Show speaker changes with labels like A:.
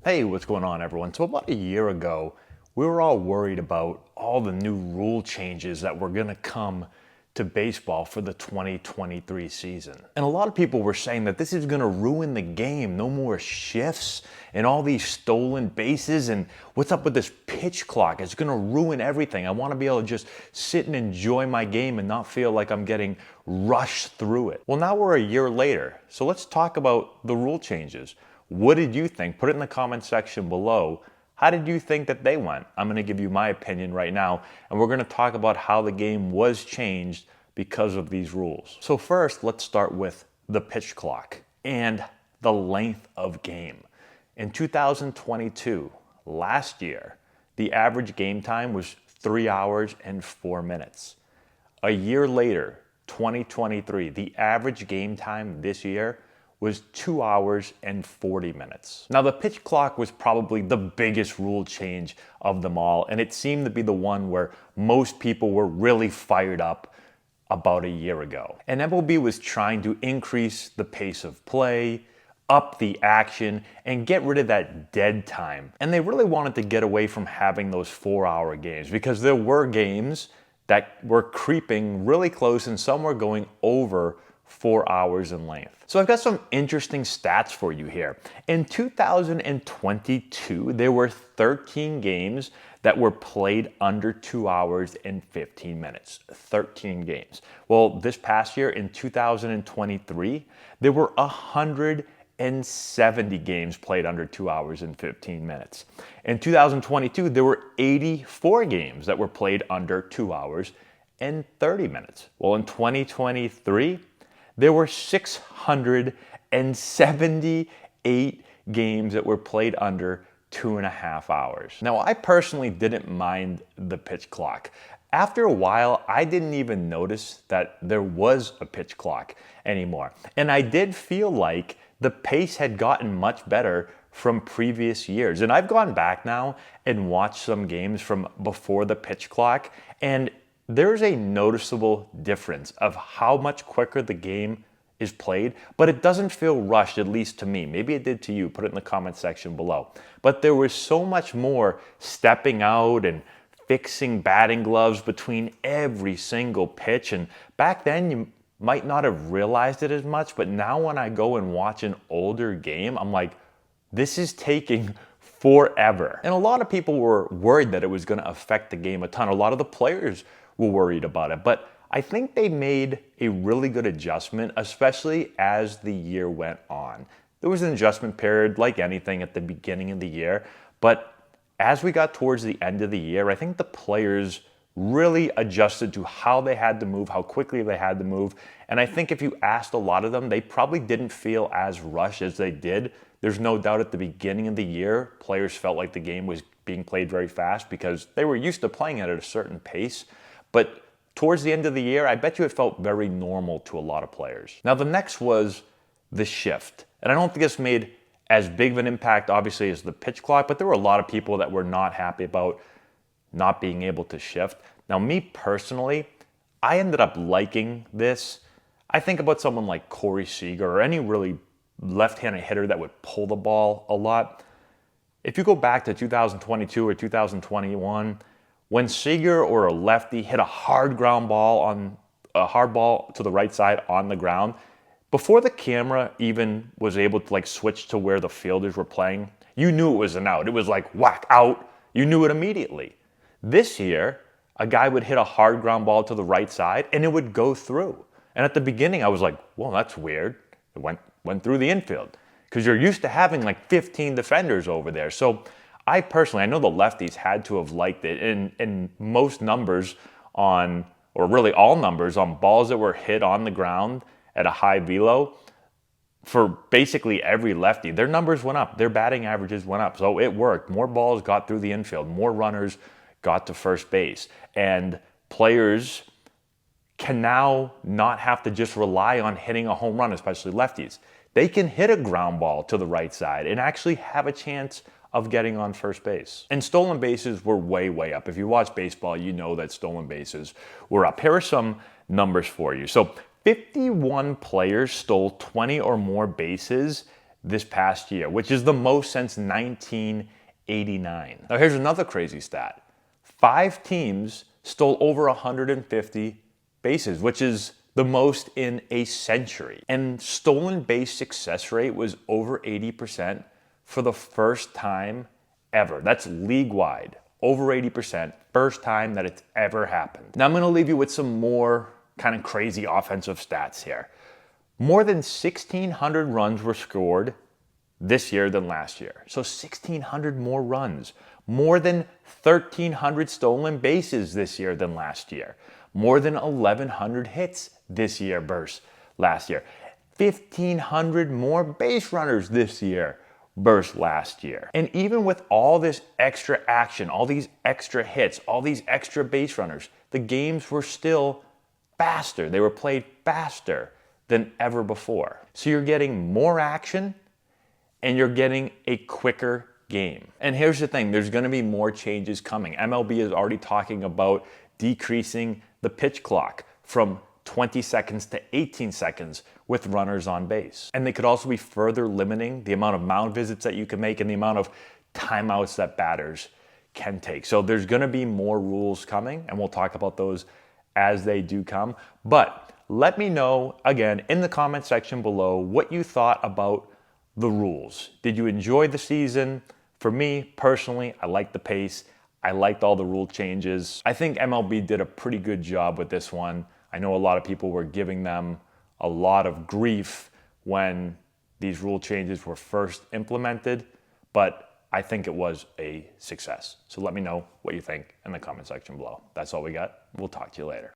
A: Hey, what's going on, everyone? So about a year ago, we were all worried about all the new rule changes that were going to come to baseball for the 2023 season. And a lot of people were saying that this is going to ruin the game. No more shifts and all these stolen bases. And what's up with this pitch clock? It's going to ruin everything. I want to be able to just sit and enjoy my game and not feel like I'm getting rushed through it. Well, now we're a year later. So let's talk about the rule changes. What did you think? Put it in the comment section below. How did you think that they went? I'm going to give you my opinion right now, and we're going to talk about how the game was changed because of these rules. So first, let's start with the pitch clock and the length of game. In 2022, last year, the average game time was 3 hours and 4 minutes. A year later, 2023, the average game time this year was 2 hours and 40 minutes. Now, the pitch clock was probably the biggest rule change of them all, and it seemed to be the one where most people were really fired up about a year ago. And MLB was trying to increase the pace of play, up the action, and get rid of that dead time. And they really wanted to get away from having those 4-hour games because there were games that were creeping really close and some were going over 4 hours in length. So I've got some interesting stats for you here. In 2022, there were 13 games that were played under 2 hours and 15 minutes. 13 games. Well, this past year in 2023, there were 170 games played under 2 hours and 15 minutes. In 2022, there were 84 games that were played under 2 hours and 30 minutes. Well, in 2023, there were 678 games that were played under 2.5 hours. Now, I personally didn't mind the pitch clock. After a while, I didn't even notice that there was a pitch clock anymore. And I did feel like the pace had gotten much better from previous years. And I've gone back now and watched some games from before the pitch clock, and there's a noticeable difference of how much quicker the game is played, but it doesn't feel rushed, at least to me. Maybe it did to you. Put it in the comment section below. But there was so much more stepping out and fixing batting gloves between every single pitch. And back then, you might not have realized it as much, but now when I go and watch an older game, I'm like, this is taking forever. And a lot of people were worried that it was going to affect the game a ton. A lot of the players were worried about it, but I think they made a really good adjustment, especially as the year went on. There was an adjustment period like anything at the beginning of the year, but as we got towards the end of the year, I think the players really adjusted to how they had to move, how quickly they had to move. And I think if you asked a lot of them, they probably didn't feel as rushed as they did. There's no doubt at the beginning of the year, players felt like the game was being played very fast because they were used to playing it at a certain pace. But towards the end of the year, I bet you it felt very normal to a lot of players. Now, the next was the shift. And I don't think this made as big of an impact, obviously, as the pitch clock, but there were a lot of people that were not happy about not being able to shift. Now, me personally, I ended up liking this. I think about someone like Corey Seager or any really left-handed hitter that would pull the ball a lot. If you go back to 2022 or 2021, when Seager or a lefty hit a hard ground ball to the right side on the ground, before the camera even was able to switch to where the fielders were playing, you knew it was an out. It was like whack out. You knew it immediately. This year, a guy would hit a hard ground ball to the right side and it would go through. And at the beginning, I was like, well, that's weird. It went through the infield because you're used to having 15 defenders over there. So I personally, I know the lefties had to have liked it, and most numbers or really all numbers on balls that were hit on the ground at a high velo, for basically every lefty, their numbers went up, their batting averages went up. So it worked. More balls got through the infield, more runners got to first base, and players can now not have to just rely on hitting a home run, especially lefties. They can hit a ground ball to the right side and actually have a chance of getting on first base. And stolen bases were way, way up. If you watch baseball, you know that stolen bases were up. Here are some numbers for you. So 51 players stole 20 or more bases this past year, which is the most since 1989. Now here's another crazy stat. 5 teams stole over 150 bases, which is the most in a century. And stolen base success rate was over 80% for the first time ever. That's league-wide. Over 80%, first time that it's ever happened. Now I'm gonna leave you with some more kind of crazy offensive stats here. More than 1,600 runs were scored this year than last year. So 1,600 more runs. More than 1,300 stolen bases this year than last year. More than 1,100 hits this year versus last year. 1,500 more base runners this year versus last year. And even with all this extra action, all these extra hits, all these extra base runners, the games were still faster. They were played faster than ever before. So you're getting more action and you're getting a quicker game. And here's the thing, there's gonna be more changes coming. MLB is already talking about decreasing the pitch clock from 20 seconds to 18 seconds with runners on base. And they could also be further limiting the amount of mound visits that you can make and the amount of timeouts that batters can take. So there's gonna be more rules coming, and we'll talk about those as they do come. But let me know, again, in the comment section below what you thought about the rules. Did you enjoy the season? For me, personally, I liked the pace. I liked all the rule changes. I think MLB did a pretty good job with this one. I know a lot of people were giving them a lot of grief when these rule changes were first implemented, but I think it was a success. So let me know what you think in the comment section below. That's all we got. We'll talk to you later.